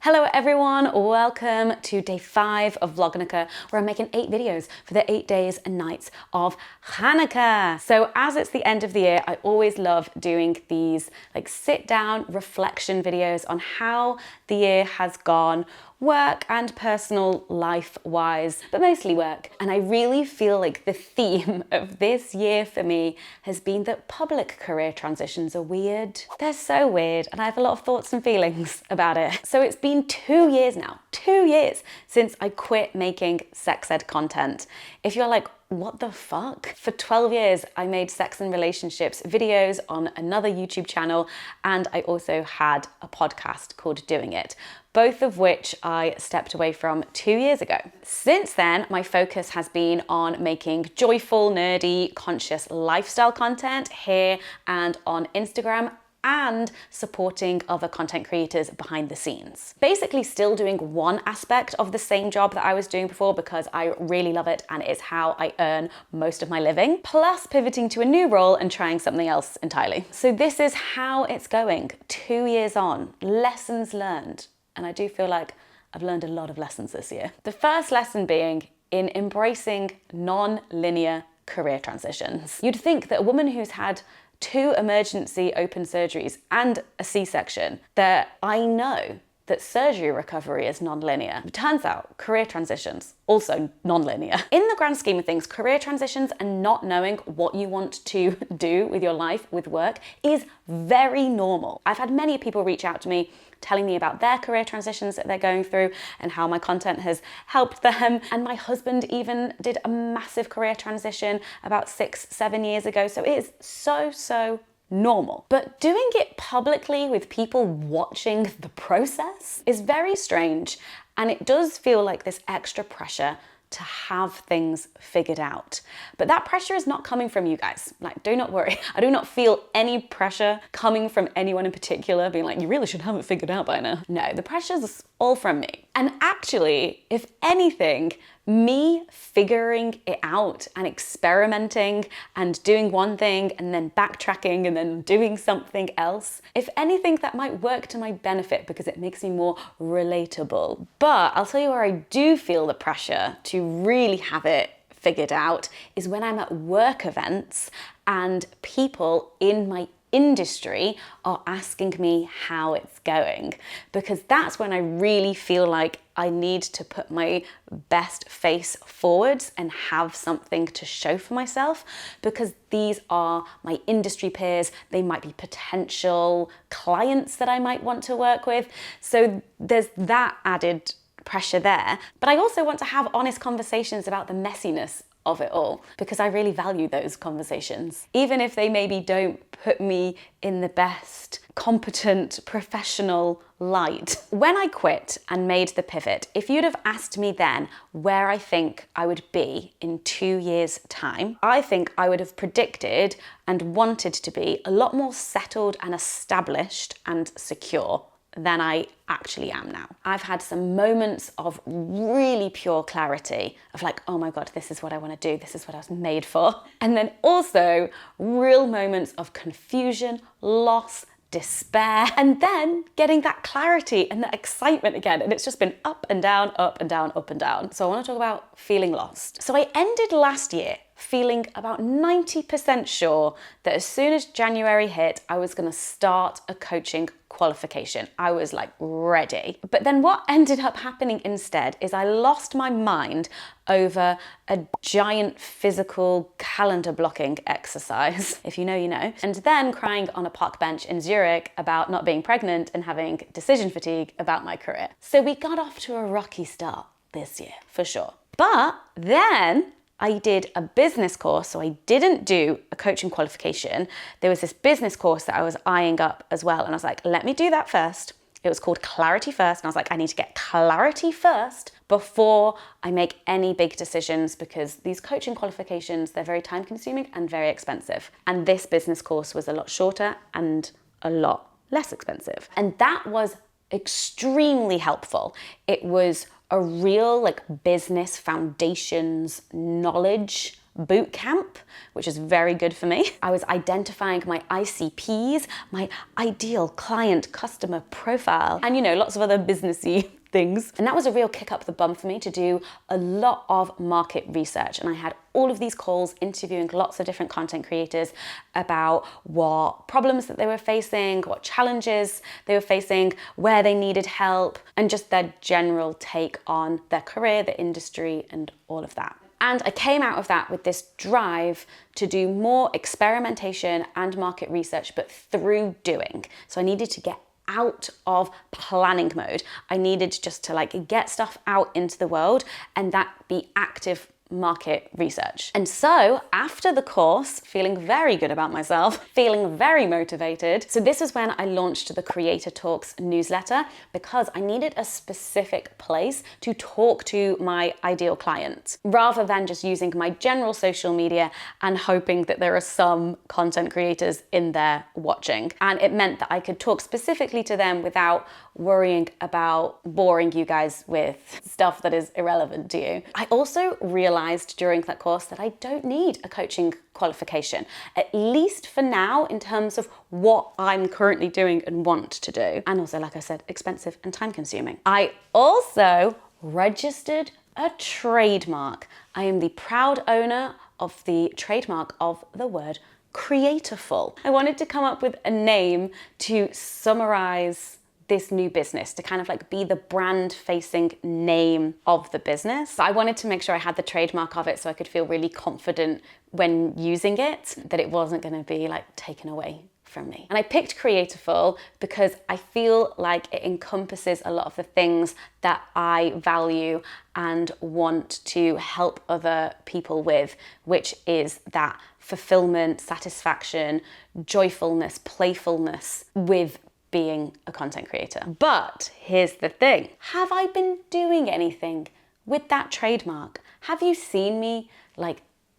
Hello everyone, welcome to day 5 of Vlognica, where I'm making 8 videos for the 8 days and nights of Hanukkah. So as it's the end of the year, I always love doing these like sit down reflection videos on how the year has gone, work and personal life wise, but mostly work. And I really feel like the theme of this year for me has been that public career transitions are weird. They're so weird, and I have a lot of thoughts and feelings about it. So it's been 2 years now, 2 years since I quit making sex ed content. If you're like, what the fuck? For 12 years, I made sex and relationships videos on another YouTube channel, and I also had a podcast called Doing It, both of which I stepped away from 2 years ago. Since then, my focus has been on making joyful, nerdy, conscious lifestyle content here and on Instagram, and supporting other content creators behind the scenes. Basically still doing one aspect of the same job that I was doing before because I really love it and it's how I earn most of my living, plus pivoting to a new role and trying something else entirely. So this is how it's going, 2 years on, lessons learned. And I do feel like I've learned a lot of lessons this year. The first lesson being in embracing non-linear career transitions. You'd think that a woman who's had 2 emergency open surgeries and a C-section, that I know that surgery recovery is non-linear. It turns out career transitions, also non-linear. In the grand scheme of things, career transitions and not knowing what you want to do with your life, with work, is very normal. I've had many people reach out to me telling me about their career transitions that they're going through and how my content has helped them. And my husband even did a massive career transition about 6-7 years ago. So it is so normal. But doing it publicly with people watching the process is very strange. And it does feel like this extra pressure to have things figured out. But that pressure is not coming from you guys. Like, do not worry. I do not feel any pressure coming from anyone in particular being like, you really should have it figured out by now. No, the pressure's all from me. And actually, if anything, me figuring it out and experimenting and doing one thing and then backtracking and then doing something else, if anything, that might work to my benefit because it makes me more relatable. But I'll tell you where I do feel the pressure to really have it figured out is when I'm at work events and people in my industry are asking me how it's going, because that's when I really feel like I need to put my best face forwards and have something to show for myself, because these are my industry peers. They might be potential clients that I might want to work with. So there's that added pressure there. But I also want to have honest conversations about the messiness of it all, because I really value those conversations. Even if they maybe don't put me in the best, competent, professional light. When I quit and made the pivot, if you'd have asked me then where I think I would be in 2 years' time, I think I would have predicted and wanted to be a lot more settled and established and secure than I actually am now. I've had some moments of really pure clarity of like, oh my God, this is what I want to do. This is what I was made for. And then also real moments of confusion, loss, despair, and then getting that clarity and that excitement again. And it's just been up and down, up and down, up and down. So I want to talk about feeling lost. So I ended last year feeling about 90% sure that as soon as January hit, I was going to start a coaching qualification. I was like ready. But then what ended up happening instead is I lost my mind over a giant physical calendar blocking exercise. If you know, you know. And then crying on a park bench in Zurich about not being pregnant and having decision fatigue about my career. So we got off to a rocky start this year, for sure. But then I did a business course, so I didn't do a coaching qualification. There was this business course that I was eyeing up as well, and I was like, let me do that first. It was called Clarity First, and I was like, I need to get clarity first before I make any big decisions, because these coaching qualifications, they're very time consuming and very expensive. And this business course was a lot shorter and a lot less expensive. And that was extremely helpful. It was a real like business foundations knowledge boot camp, which is very good for me. I was identifying my ICPs, my ideal client customer profile, and lots of other businessy things. And that was a real kick up the bum for me to do a lot of market research. And I had all of these calls interviewing lots of different content creators about what problems that they were facing, what challenges they were facing, where they needed help, and just their general take on their career, the industry, and all of that. And I came out of that with this drive to do more experimentation and market research, but through doing. So I needed to get out of planning mode. I needed just to get stuff out into the world and that be active market research. And so after the course, feeling very good about myself, feeling very motivated. So this is when I launched the Creator Talks newsletter, because I needed a specific place to talk to my ideal client, rather than just using my general social media and hoping that there are some content creators in there watching. And it meant that I could talk specifically to them without worrying about boring you guys with stuff that is irrelevant to you. I also realized during that course that I don't need a coaching qualification, at least for now, in terms of what I'm currently doing and want to do. And also, like I said, expensive and time consuming. I also registered a trademark. I am the proud owner of the trademark of the word creatorful. I wanted to come up with a name to summarize this new business, to kind of be the brand facing name of the business. I wanted to make sure I had the trademark of it so I could feel really confident when using it, that it wasn't going to be taken away from me. And I picked Creatorful because I feel like it encompasses a lot of the things that I value and want to help other people with, which is that fulfillment, satisfaction, joyfulness, playfulness with being a content creator. But here's the thing. Have I been doing anything with that trademark? Have you seen me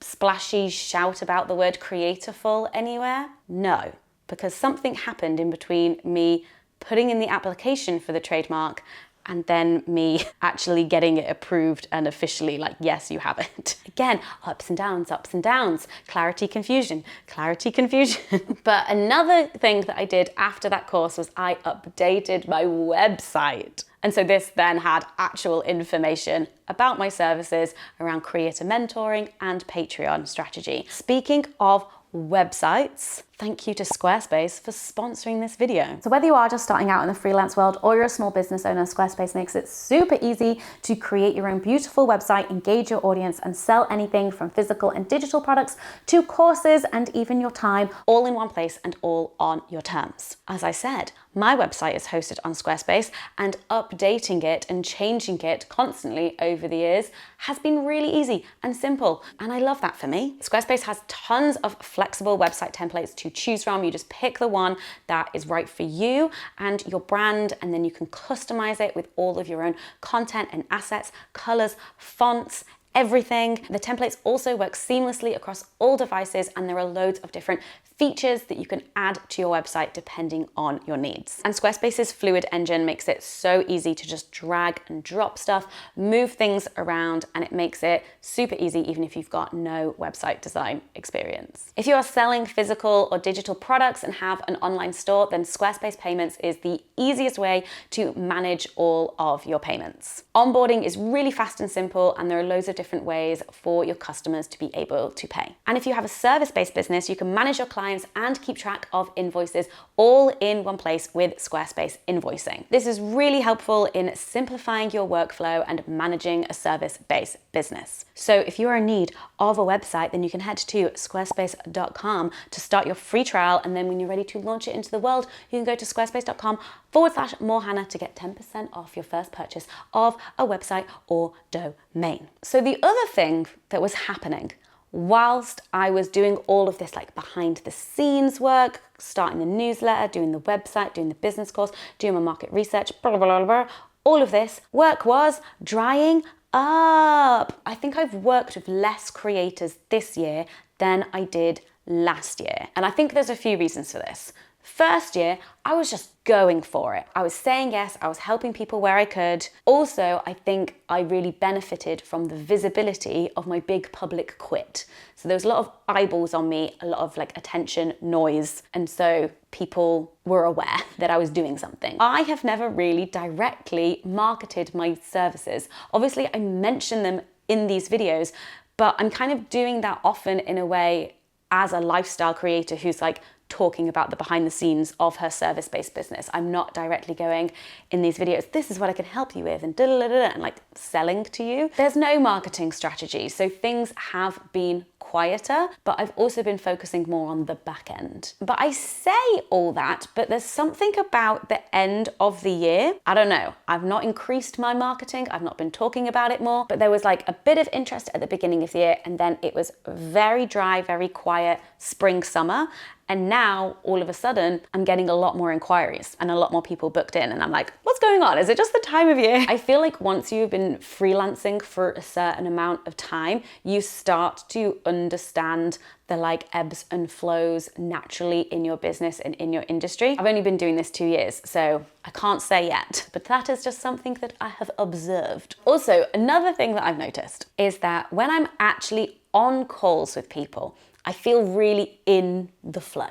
splashy shout about the word creatorful anywhere? No, because something happened in between me putting in the application for the trademark and then me actually getting it approved and officially yes, you have it. Again, ups and downs, clarity, confusion. But another thing that I did after that course was I updated my website. And so this then had actual information about my services around creator mentoring and Patreon strategy. Speaking of websites, thank you to Squarespace for sponsoring this video. So whether you are just starting out in the freelance world or you're a small business owner, Squarespace makes it super easy to create your own beautiful website, engage your audience, and sell anything from physical and digital products to courses and even your time, all in one place and all on your terms. As I said, my website is hosted on Squarespace, and updating it and changing it constantly over the years has been really easy and simple. And I love that for me. Squarespace has tons of flexible website templates to choose from. You just pick the one that is right for you and your brand, and then you can customize it with all of your own content and assets, colors, fonts, everything. The templates also work seamlessly across all devices, and there are loads of different features that you can add to your website depending on your needs. And Squarespace's Fluid engine makes it so easy to just drag and drop stuff, move things around, and it makes it super easy even if you've got no website design experience. If you are selling physical or digital products and have an online store, then Squarespace Payments is the easiest way to manage all of your payments. Onboarding is really fast and simple, and there are loads of different ways for your customers to be able to pay. And if you have a service-based business, you can manage your clients and keep track of invoices all in one place with Squarespace invoicing. This is really helpful in simplifying your workflow and managing a service-based business. So if you are in need of a website, then you can head to squarespace.com to start your free trial. And then when you're ready to launch it into the world, you can go to squarespace.com/morehannah to get 10% off your first purchase of a website or domain. So the other thing that was happening whilst I was doing all of this behind the scenes work, starting the newsletter, doing the website, doing the business course, doing my market research, blah, blah, blah, blah, all of this work was drying up. I think I've worked with less creators this year than I did last year. And I think there's a few reasons for this. First year, I was just going for it. I was saying yes, I was helping people where I could. Also, I think I really benefited from the visibility of my big public quit. So there was a lot of eyeballs on me, a lot of like attention, noise. And so people were aware that I was doing something. I have never really directly marketed my services. Obviously, I mention them in these videos, but I'm kind of doing that often in a way as a lifestyle creator who's like talking about the behind the scenes of her service-based business. I'm not directly going in these videos, this is what I can help you with, and and like selling to you. There's no marketing strategy. So things have been quieter, but I've also been focusing more on the back end. But I say all that, but there's something about the end of the year. I don't know. I've not increased my marketing. I've not been talking about it more, but there was like a bit of interest at the beginning of the year, and then it was very dry, very quiet spring, summer. And now, all of a sudden, I'm getting a lot more inquiries and a lot more people booked in. And I'm like, what's going on? Is it just the time of year? I feel like once you've been freelancing for a certain amount of time, you start to understand the like ebbs and flows naturally in your business and in your industry. I've only been doing this 2 years, so I can't say yet, but that is just something that I have observed. Also, another thing that I've noticed is that when I'm actually on calls with people, I feel really in flow,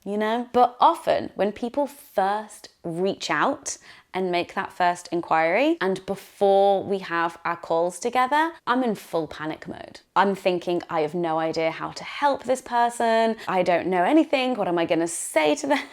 you know? But often when people first reach out and make that first inquiry, and before we have our calls together, I'm in full panic mode. I'm thinking, I have no idea how to help this person. I don't know anything. What am I gonna say to them?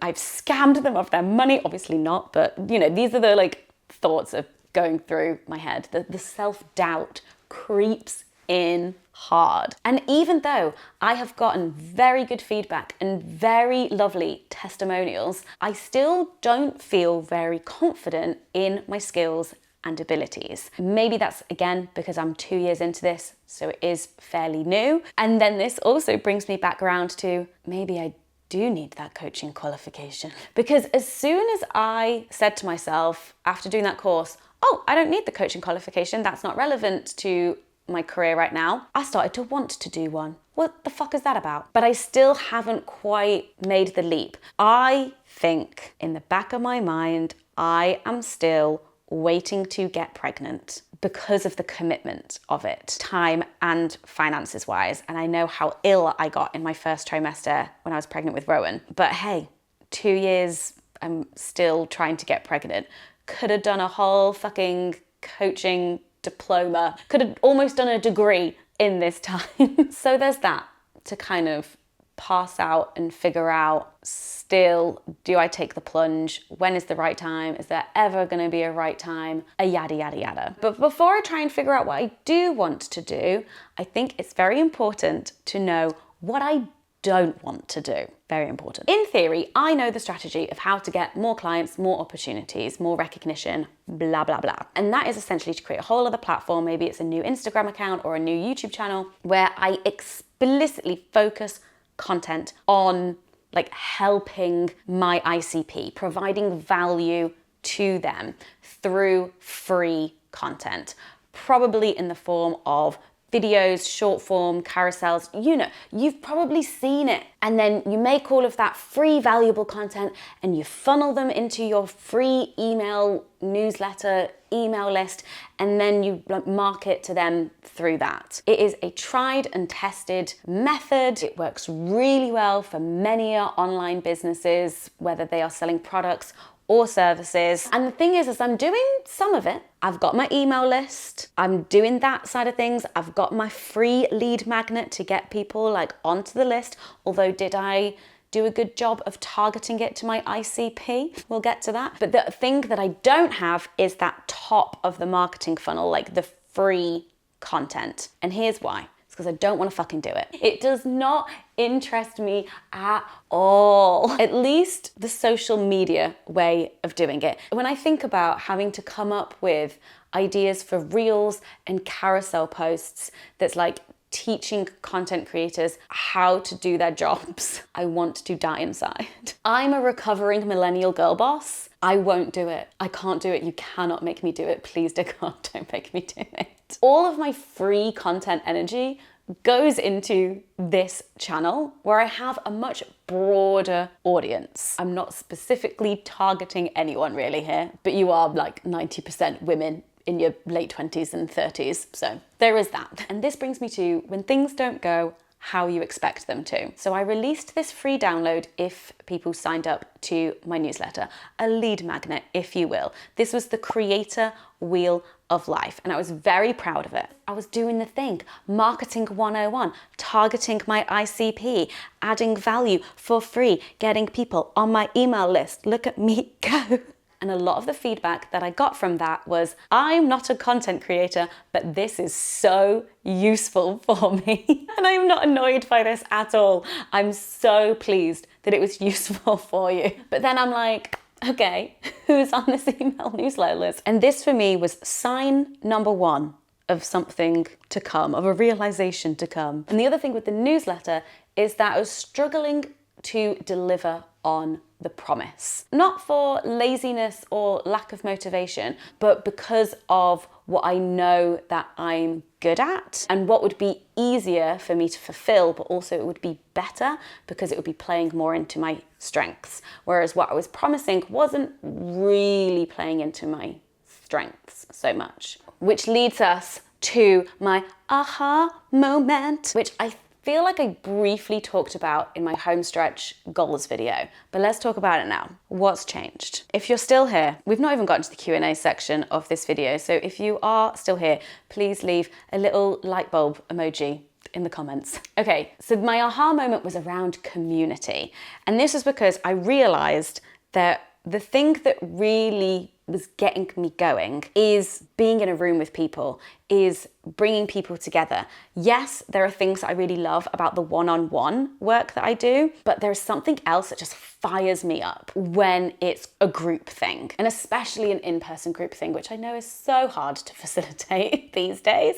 I've scammed them of their money. Obviously not, but you know, these are the like thoughts of going through my head. The self-doubt creeps in hard. And even though I have gotten very good feedback and very lovely testimonials, I still don't feel very confident in my skills and abilities. Maybe that's again because I'm 2 years into this, so it is fairly new. And then this also brings me back around to maybe I do need that coaching qualification. Because as soon as I said to myself after doing that course, oh, I don't need the coaching qualification, that's not relevant to my career right now, I started to want to do one. What the fuck is that about? But I still haven't quite made the leap. I think in the back of my mind, I am still waiting to get pregnant because of the commitment of it, time and finances wise. And I know how ill I got in my first trimester when I was pregnant with Rowan. But hey, 2 years, I'm still trying to get pregnant. Could have done a whole fucking coaching diploma, could have almost done a degree in this time. So there's that to kind of pass out and figure out. Still, do I take the plunge? When is the right time? Is there ever going to be a right time? A yada, yada, yada. But before I try and figure out what I do want to do, I think it's very important to know what I don't want to do. Very important. In theory, I know the strategy of how to get more clients, more opportunities, more recognition, blah, blah, blah. And that is essentially to create a whole other platform. Maybe it's a new Instagram account or a new YouTube channel where I explicitly focus content on like helping my ICP, providing value to them through free content, probably in the form of videos, short form, carousels, you know, you've probably seen it. And then you make all of that free valuable content and you funnel them into your free email newsletter, email list, and then you market to them through that. It is a tried and tested method. It works really well for many online businesses, whether they are selling products or services. And the thing is I'm doing some of it. I've got my email list. I'm doing that side of things. I've got my free lead magnet to get people like onto the list. Although did I do a good job of targeting it to my ICP? We'll get to that. But the thing that I don't have is that top of the marketing funnel, like the free content. And here's why. Because I don't want to fucking do it. It does not interest me at all. At least the social media way of doing it. When I think about having to come up with ideas for reels and carousel posts that's like teaching content creators how to do their jobs, I want to die inside. I'm a recovering millennial girl boss. I won't do it. I can't do it. You cannot make me do it. Please, dear God, don't make me do it. All of my free content energy goes into this channel where I have a much broader audience. I'm not specifically targeting anyone really here, but you are like 90% women in your late 20s and 30s. So there is that. And this brings me to when things don't go how you expect them to. So I released this free download if people signed up to my newsletter, a lead magnet, if you will. This was the Creator Wheel of Life, and I was very proud of it. I was doing the thing, marketing 101, targeting my ICP, adding value for free, getting people on my email list. Look at me go. And a lot of the feedback that I got from that was, I'm not a content creator, but this is so useful for me. And I'm not annoyed by this at all. I'm so pleased that it was useful for you. But then I'm like, okay, who's on this email newsletter list? And this for me was sign number one of something to come, of a realization to come. And the other thing with the newsletter is that I was struggling to deliver on the promise. Not for laziness or lack of motivation, but because of what I know that I'm good at and what would be easier for me to fulfill, but also it would be better because it would be playing more into my strengths. Whereas what I was promising wasn't really playing into my strengths so much. Which leads us to my aha moment, which I feel like I briefly talked about in my homestretch goals video, but let's talk about it now. What's changed? If you're still here, we've not even gotten to the Q&A section of this video, so if you are still here, please leave a little light bulb emoji in the comments. Okay, so my aha moment was around community, and this is because I realized that the thing that really was getting me going is being in a room with people, is bringing people together. Yes, there are things I really love about the one-on-one work that I do, but there's something else that just fires me up when it's a group thing, and especially an in-person group thing, which I know is so hard to facilitate these days.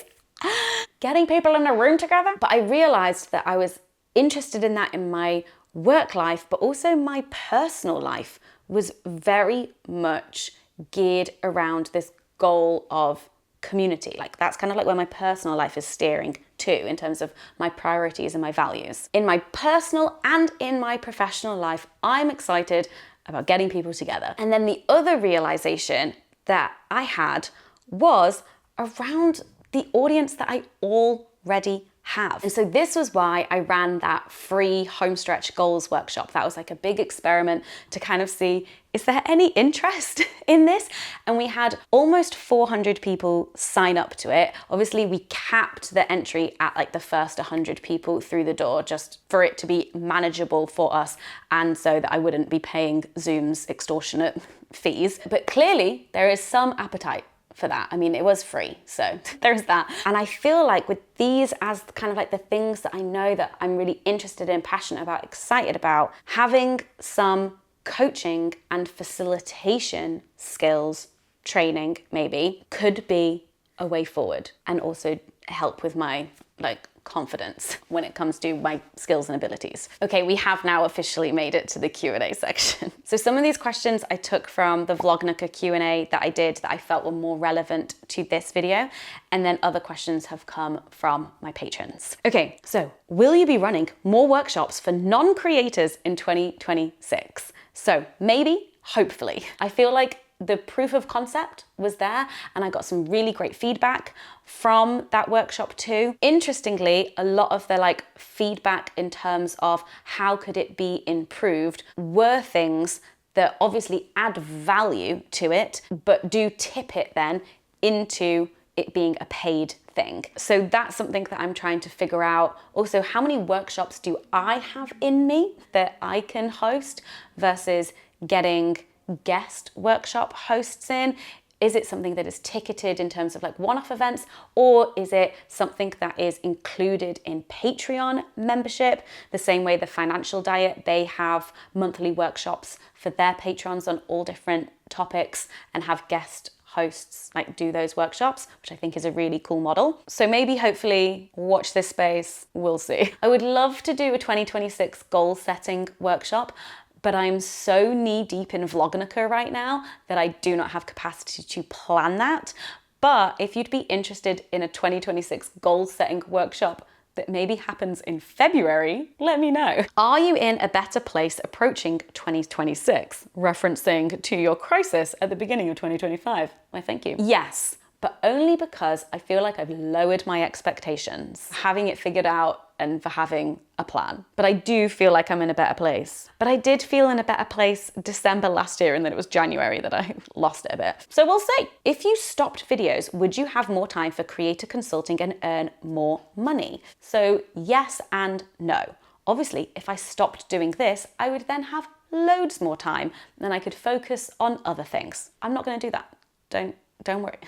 Getting people in a room together. But I realized that I was interested in that in my work life, but also my personal life was very much geared around this goal of community. Like that's kind of like where my personal life is steering to in terms of my priorities and my values. In my personal and in my professional life, I'm excited about getting people together. And then the other realization that I had was around the audience that I already have. And so this was why I ran that free homestretch goals workshop. That was like a big experiment to kind of see, is there any interest in this? And we had almost 400 people sign up to it. Obviously we capped the entry at like the first 100 people through the door, just for it to be manageable for us and so that I wouldn't be paying Zoom's extortionate fees. But clearly there is some appetite for that. I mean, it was free, so there's that. And I feel like with these as kind of like the things that I know that I'm really interested in, passionate about, excited about, having some coaching and facilitation skills, training maybe, could be a way forward and also help with my like confidence when it comes to my skills and abilities. Okay, we have now officially made it to the Q&A section. So some of these questions I took from the Vlognica Q&A that I did that I felt were more relevant to this video, and then other questions have come from my patrons. Okay, so will you be running more workshops for non-creators in 2026? So maybe, hopefully. I feel like the proof of concept was there and I got some really great feedback from that workshop too. Interestingly, a lot of the like feedback in terms of how could it be improved were things that obviously add value to it, but do tip it then into it being a paid thing. So that's something that I'm trying to figure out. Also, how many workshops do I have in me that I can host versus getting guest workshop hosts in? Is it something that is ticketed in terms of like one-off events, or is it something that is included in Patreon membership? The same way the Financial Diet, they have monthly workshops for their patrons on all different topics and have guest hosts like do those workshops, which I think is a really cool model. So maybe, hopefully, watch this space, we'll see. I would love to do a 2026 goal setting workshop, but I'm so knee deep in Vlognica right now that I do not have capacity to plan that. But if you'd be interested in a 2026 goal setting workshop that maybe happens in February, let me know. Are you in a better place approaching 2026? Referencing to your crisis at the beginning of 2025. Why, thank you. Yes, but only because I feel like I've lowered my expectations, having it figured out and for having a plan. But I do feel like I'm in a better place. But I did feel in a better place December last year, and then it was January that I lost it a bit. So we'll see. If you stopped videos, would you have more time for creator consulting and earn more money? So yes and no. Obviously, if I stopped doing this, I would then have loads more time and I could focus on other things. I'm not gonna do that. Don't worry.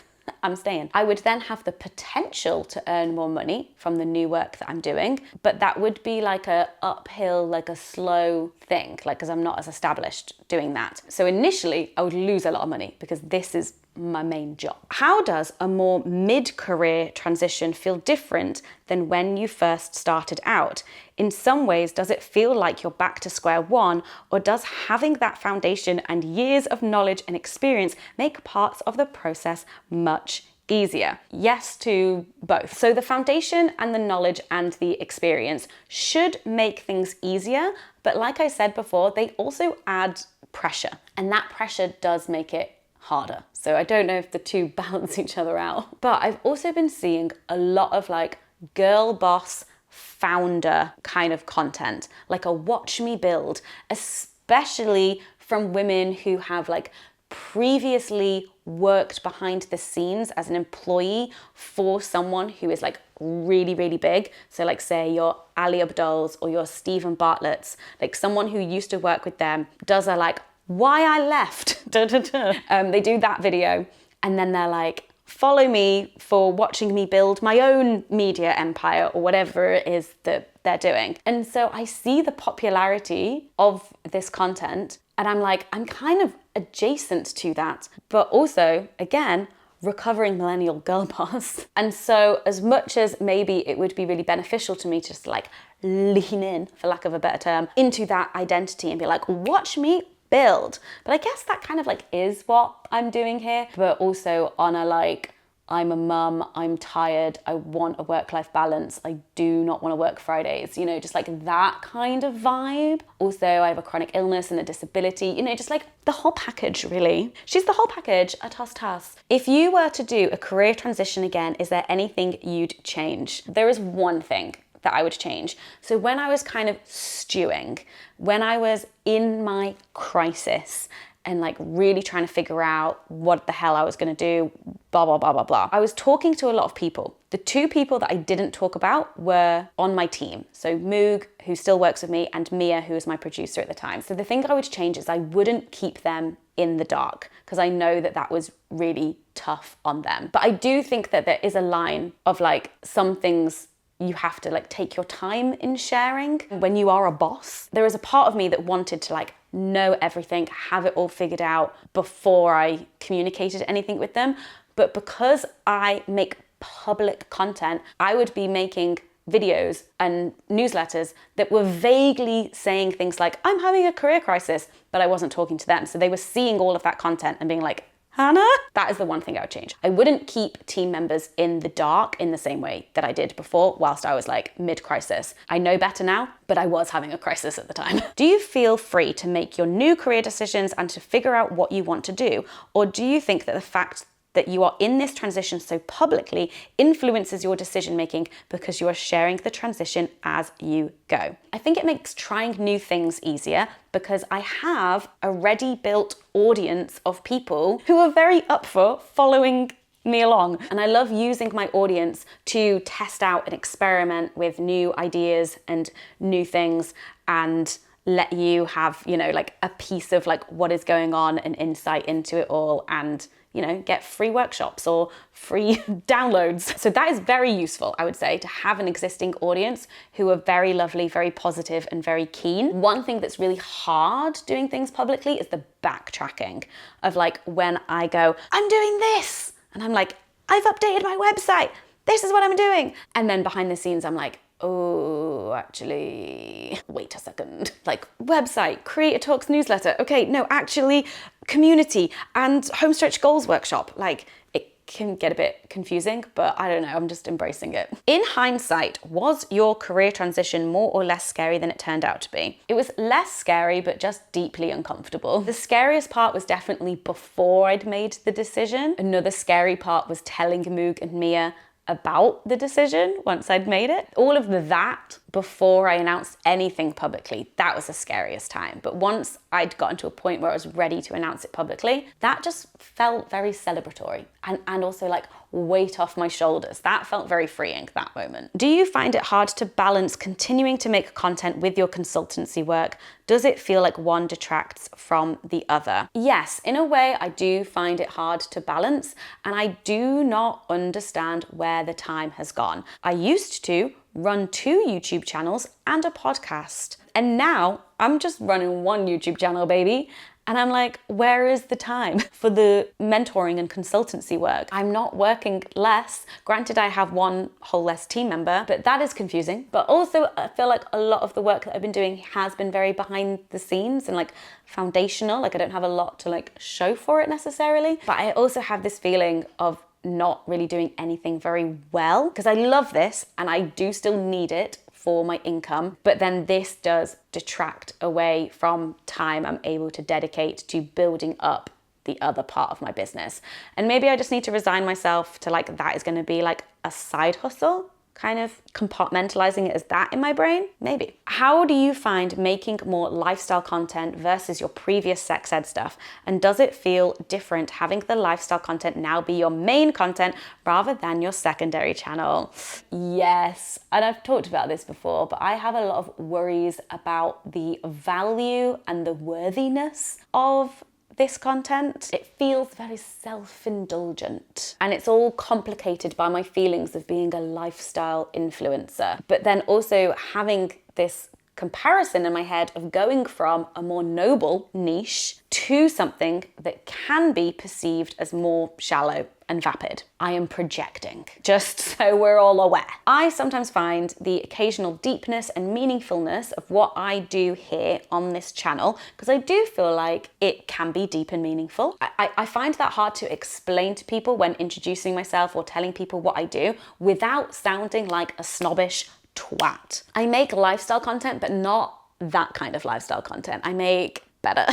I'm staying. I would then have the potential to earn more money from the new work that I'm doing, but that would be like a uphill, like a slow thing, like, because I'm not as established doing that. So initially I would lose a lot of money because this is my main job. How does a more mid-career transition feel different than when you first started out? In some ways, does it feel like you're back to square one, or does having that foundation and years of knowledge and experience make parts of the process much easier? Yes to both. So the foundation and the knowledge and the experience should make things easier, but like I said before, they also add pressure, and that pressure does make it harder. So I don't know if the two balance each other out. But I've also been seeing a lot of like girl boss founder kind of content, like a watch me build, especially from women who have like previously worked behind the scenes as an employee for someone who is like really, really big. So like say your Ali Abdul's or your Stephen Bartlett's, like someone who used to work with them does a like, why I left. They do that video and then they're like, follow me for watching me build my own media empire or whatever it is that they're doing. And so I see the popularity of this content and I'm like, I'm kind of adjacent to that, but also, again, recovering millennial girl boss. And so as much as maybe it would be really beneficial to me to just like lean in, for lack of a better term, into that identity and be like, watch me build. But I guess that kind of like is what I'm doing here, but also on a like, I'm a mum, I'm tired, I want a work-life balance, I do not want to work Fridays, you know, just like that kind of vibe. Also, I have a chronic illness and a disability, you know, just like the whole package really. She's the whole package, a toss. If you were to do a career transition again, is there anything you'd change? There is one thing that I would change. So when I was kind of stewing, when I was in my crisis and like really trying to figure out what the hell I was gonna do, blah, blah, blah, blah, blah, I was talking to a lot of people. The two people that I didn't talk about were on my team. So Moog, who still works with me, and Mia, who was my producer at the time. So the thing I would change is I wouldn't keep them in the dark because I know that that was really tough on them. But I do think that there is a line of like some things you have to like take your time in sharing when you are a boss. There is a part of me that wanted to like know everything, have it all figured out before I communicated anything with them. But because I make public content, I would be making videos and newsletters that were vaguely saying things like, I'm having a career crisis, but I wasn't talking to them. So they were seeing all of that content and being like, Hannah? That is the one thing I would change. I wouldn't keep team members in the dark in the same way that I did before whilst I was like mid-crisis. I know better now, but I was having a crisis at the time. Do you feel free to make your new career decisions and to figure out what you want to do? Or do you think that the fact that you are in this transition so publicly influences your decision making because you are sharing the transition as you go? I think it makes trying new things easier because I have a ready built audience of people who are very up for following me along. And I love using my audience to test out and experiment with new ideas and new things and let you have, you know, like a piece of like what is going on and insight into it all and, you know, get free workshops or free downloads. So that is very useful, I would say, to have an existing audience who are very lovely, very positive and very keen. One thing that's really hard doing things publicly is the backtracking of like when I go, I'm doing this. And I'm like, I've updated my website. This is what I'm doing. And then behind the scenes, I'm like, oh, actually, wait a second. Like website, Creator Talks newsletter. Okay, no, actually community and Homestretch Goals workshop. Like it can get a bit confusing, but I don't know, I'm just embracing it. In hindsight, was your career transition more or less scary than it turned out to be? It was less scary, but just deeply uncomfortable. The scariest part was definitely before I'd made the decision. Another scary part was telling Moog and Mia about the decision once I'd made it. All of that before I announced anything publicly, that was the scariest time. But once I'd gotten to a point where I was ready to announce it publicly, that just felt very celebratory and also like weight off my shoulders. That felt very freeing, that moment. Do you find it hard to balance continuing to make content with your consultancy work? Does it feel like one detracts from the other? Yes, in a way I do find it hard to balance, and I do not understand where the time has gone. I used to run 2 YouTube channels and a podcast, and now I'm just running 1 YouTube channel, baby. And I'm like, where is the time for the mentoring and consultancy work? I'm not working less. Granted, I have 1 whole less team member, but that is confusing. But also, I feel like a lot of the work that I've been doing has been very behind the scenes and like foundational. Like I don't have a lot to like show for it necessarily. But I also have this feeling of not really doing anything very well, because I love this and I do still need it for my income, but then this does detract away from time I'm able to dedicate to building up the other part of my business. And maybe I just need to resign myself to like, that is going to be like a side hustle, kind of compartmentalizing it as that in my brain, maybe. How do you find making more lifestyle content versus your previous sex ed stuff? And does it feel different having the lifestyle content now be your main content rather than your secondary channel? Yes, and I've talked about this before, but I have a lot of worries about the value and the worthiness of this content. It feels very self-indulgent, and it's all complicated by my feelings of being a lifestyle influencer, but then also having this comparison in my head of going from a more noble niche to something that can be perceived as more shallow and vapid. I am projecting, just so we're all aware. I sometimes find the occasional deepness and meaningfulness of what I do here on this channel, because I do feel like it can be deep and meaningful. I find that hard to explain to people when introducing myself or telling people what I do without sounding like a snobbish twat. I make lifestyle content, but not that kind of lifestyle content. I make better.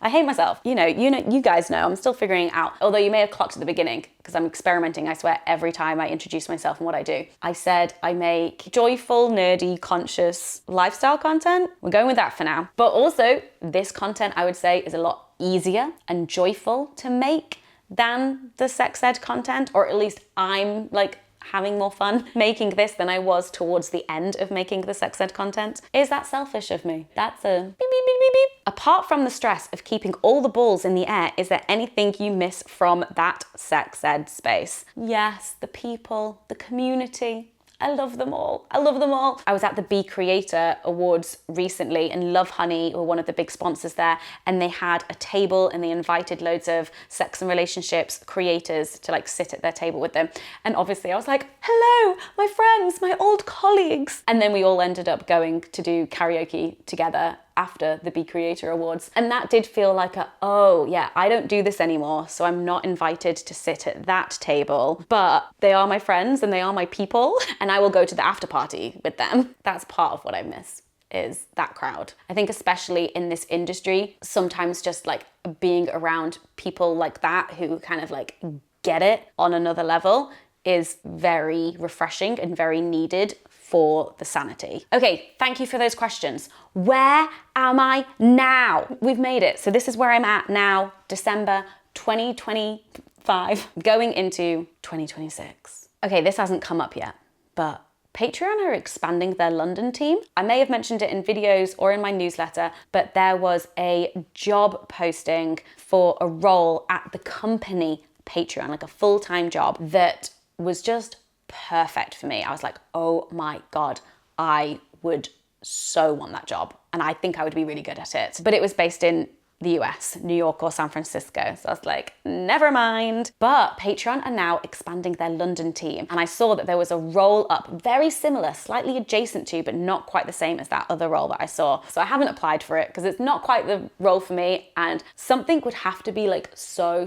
I hate myself. You guys know, I'm still figuring it out. Although you may have clocked at the beginning, because I'm experimenting, I swear, every time I introduce myself and what I do. I said I make joyful, nerdy, conscious lifestyle content. We're going with that for now. But also, this content, I would say, is a lot easier and joyful to make than the sex ed content, or at least I'm like having more fun making this than I was towards the end of making the sex ed content. Is that selfish of me? That's a beep, beep, beep, beep, beep. Apart from the stress of keeping all the balls in the air, is there anything you miss from that sex ed space? Yes, the people, the community. I love them all. I love them all. I was at the Be Creator Awards recently, and Love Honey were one of the big sponsors there, and they had a table and they invited loads of sex and relationships creators to like sit at their table with them. And obviously I was like, hello, my friends, my old colleagues. And then we all ended up going to do karaoke together after the Be Creator Awards. And that did feel like oh yeah, I don't do this anymore, so I'm not invited to sit at that table, but they are my friends and they are my people, and I will go to the after party with them. That's part of what I miss, is that crowd. I think especially in this industry, sometimes just like being around people like that who kind of like get it on another level is very refreshing and very needed for the sanity. Okay, thank you for those questions. Where am I now? We've made it. So this is where I'm at now, December 2025, going into 2026. Okay, this hasn't come up yet, but Patreon are expanding their London team. I may have mentioned it in videos or in my newsletter, but there was a job posting for a role at the company Patreon, like a full-time job that was just perfect for me. I was like, oh my God, I would so want that job. And I think I would be really good at it. But it was based in the US, New York or San Francisco. So I was like, never mind. But Patreon are now expanding their London team. And I saw that there was a role up very similar, slightly adjacent to, but not quite the same as that other role that I saw. So I haven't applied for it because it's not quite the role for me. And something would have to be like so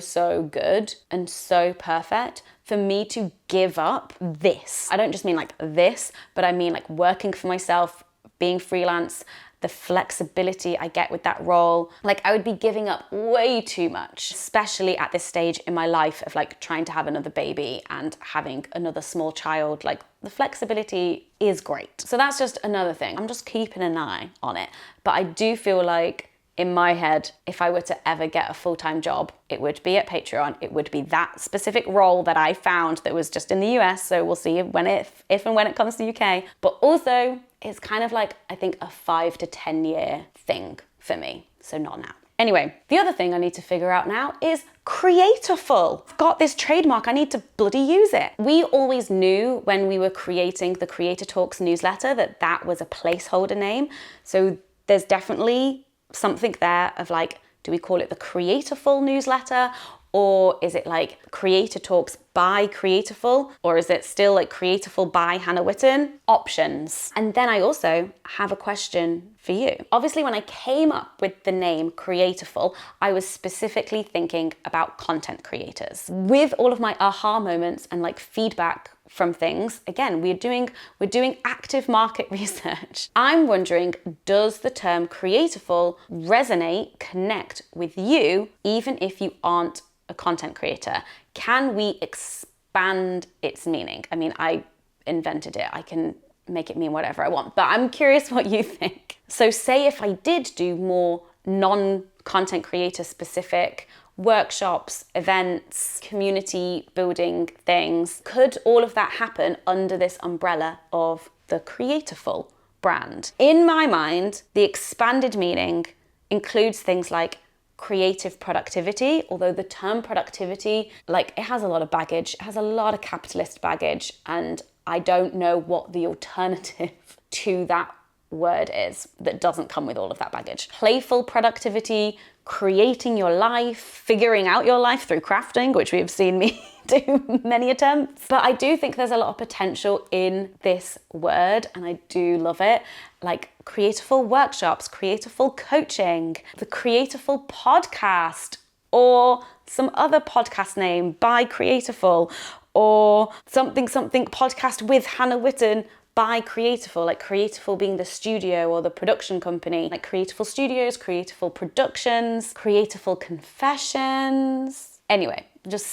good and so perfect for me to give up this. I don't just mean like this, but I mean like working for myself, being freelance, the flexibility I get with that role. Like I would be giving up way too much, especially at this stage in my life of like trying to have another baby and having another small child. Like the flexibility is great. So that's just another thing. I'm just keeping an eye on it. But I do feel like in my head, if I were to ever get a full-time job, it would be at Patreon. It would be that specific role that I found that was just in the US. So we'll see if and when it comes to UK. But also, it's kind of like, I think, a 5 to 10 year thing for me. So not now. Anyway, the other thing I need to figure out now is Creatorful. I've got this trademark, I need to bloody use it. We always knew when we were creating the Creator Talks newsletter that that was a placeholder name. So there's definitely something there of like, do we call it the Creatorful newsletter? Or is it like Creator Talks by Creatorful? Or is it still like Creatorful by Hannah Witton? Options. And then I also have a question for you. Obviously, when I came up with the name Creatorful, I was specifically thinking about content creators. With all of my aha moments and like feedback from things, again, we're doing active market research. I'm wondering, does the term Creatorful resonate, connect with you, even if you aren't a content creator? Can we expand its meaning? I mean, I invented it. I can make it mean whatever I want, but I'm curious what you think. So say if I did do more non-content creator specific workshops, events, community building things, could all of that happen under this umbrella of the Creatorful brand? In my mind, the expanded meaning includes things like creative productivity, although the term productivity, like it has a lot of baggage, it has a lot of capitalist baggage, and I don't know what the alternative to that word is that doesn't come with all of that baggage. Playful productivity, creating your life, figuring out your life through crafting, which we've seen me do many attempts. But I do think there's a lot of potential in this word, and I do love it. Like Creatorful workshops, Creatorful coaching, the Creatorful podcast, or some other podcast name by Creatorful, or something podcast with Hannah Witton by Creatorful, like Creatorful being the studio or the production company, like Creatorful Studios, Creatorful Productions, Creatorful Confessions. Anyway, just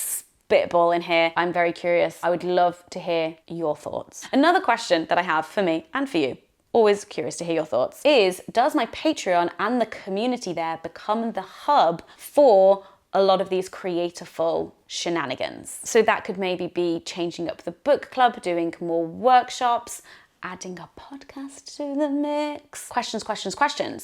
spitball in here. I'm very curious. I would love to hear your thoughts. Another question that I have for me and for you, always curious to hear your thoughts, is does my Patreon and the community there become the hub for a lot of these Creatorful shenanigans? So that could maybe be changing up the book club, doing more workshops, adding a podcast to the mix. Questions.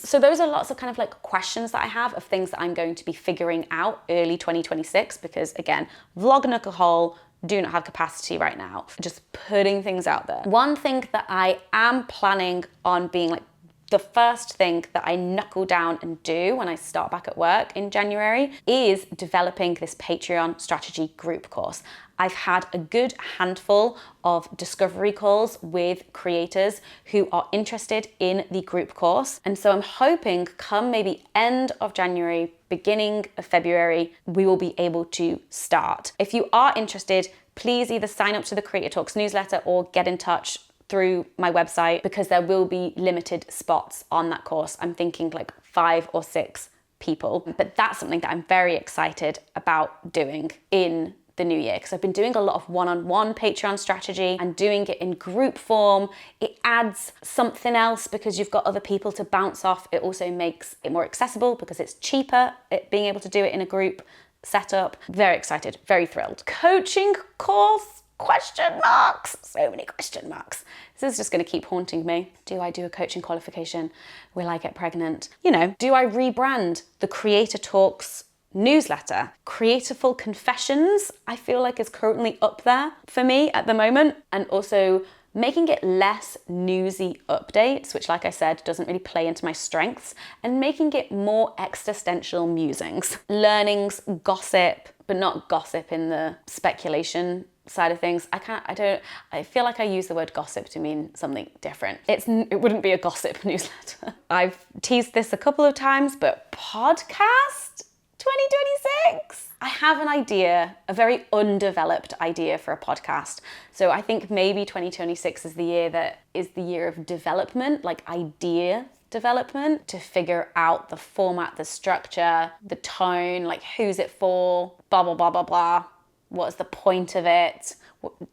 So those are lots of kind of like questions that I have of things that I'm going to be figuring out early 2026, because again, Vlognook whole do not have capacity right now. Just putting things out there. One thing that I am planning on being like the first thing that I knuckle down and do when I start back at work in January is developing this Patreon strategy group course. I've had a good handful of discovery calls with creators who are interested in the group course. And so I'm hoping come maybe end of January, beginning of February, we will be able to start. If you are interested, please either sign up to the Creator Talks newsletter or get in touch through my website, because there will be limited spots on that course. I'm thinking like 5 or 6 people, but that's something that I'm very excited about doing in the new year, because I've been doing a lot of one-on-one Patreon strategy and doing it in group form. It adds something else because you've got other people to bounce off. It also makes it more accessible because it's cheaper, being able to do it in a group setup. Very excited, very thrilled. Coaching course? Question marks. So many question marks. This is just going to keep haunting me. Do I do a coaching qualification? Will I get pregnant? You know, do I rebrand the Creator Talks newsletter? Creatorful Confessions, I feel like is currently up there for me at the moment. And also making it less newsy updates, which like I said, doesn't really play into my strengths, and making it more existential musings. Learnings, gossip, but not gossip in the speculation side of things. I feel like I use the word gossip to mean something different. It wouldn't be a gossip newsletter. I've teased this a couple of times, but podcast 2026? I have an idea, a very undeveloped idea for a podcast. So I think maybe 2026 is the year that is the year of development, like idea development, to figure out the format, the structure, the tone, like who's it for, blah, blah, blah, blah, blah. What's the point of it?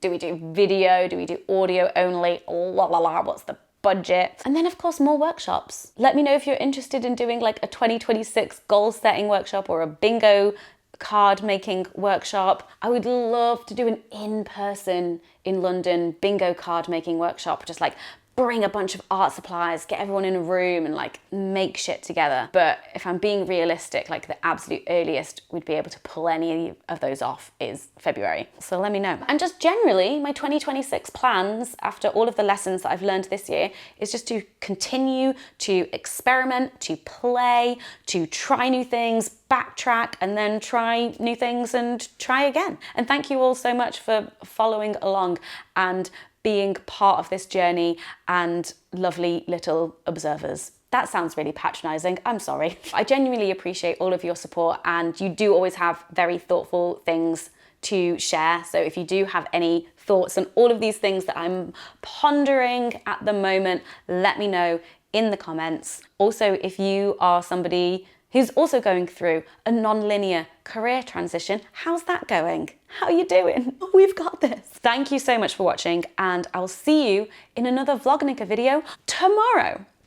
Do we do video? Do we do audio only? La la la, what's the budget? And then of course more workshops. Let me know if you're interested in doing like a 2026 goal setting workshop or a bingo card making workshop. I would love to do an in-person in London bingo card making workshop, just like bring a bunch of art supplies, get everyone in a room and like make shit together. But if I'm being realistic, like the absolute earliest we'd be able to pull any of those off is February. So let me know. And just generally, my 2026 plans after all of the lessons that I've learned this year is just to continue to experiment, to play, to try new things, backtrack, and then try new things and try again. And thank you all so much for following along and being part of this journey and lovely little observers. That sounds really patronizing, I'm sorry. I genuinely appreciate all of your support, and you do always have very thoughtful things to share. So if you do have any thoughts on all of these things that I'm pondering at the moment, let me know in the comments. Also, if you are somebody who's also going through a non-linear career transition, how's that going? How are you doing? We've got this. Thank you so much for watching, and I'll see you in another Vlognica video tomorrow.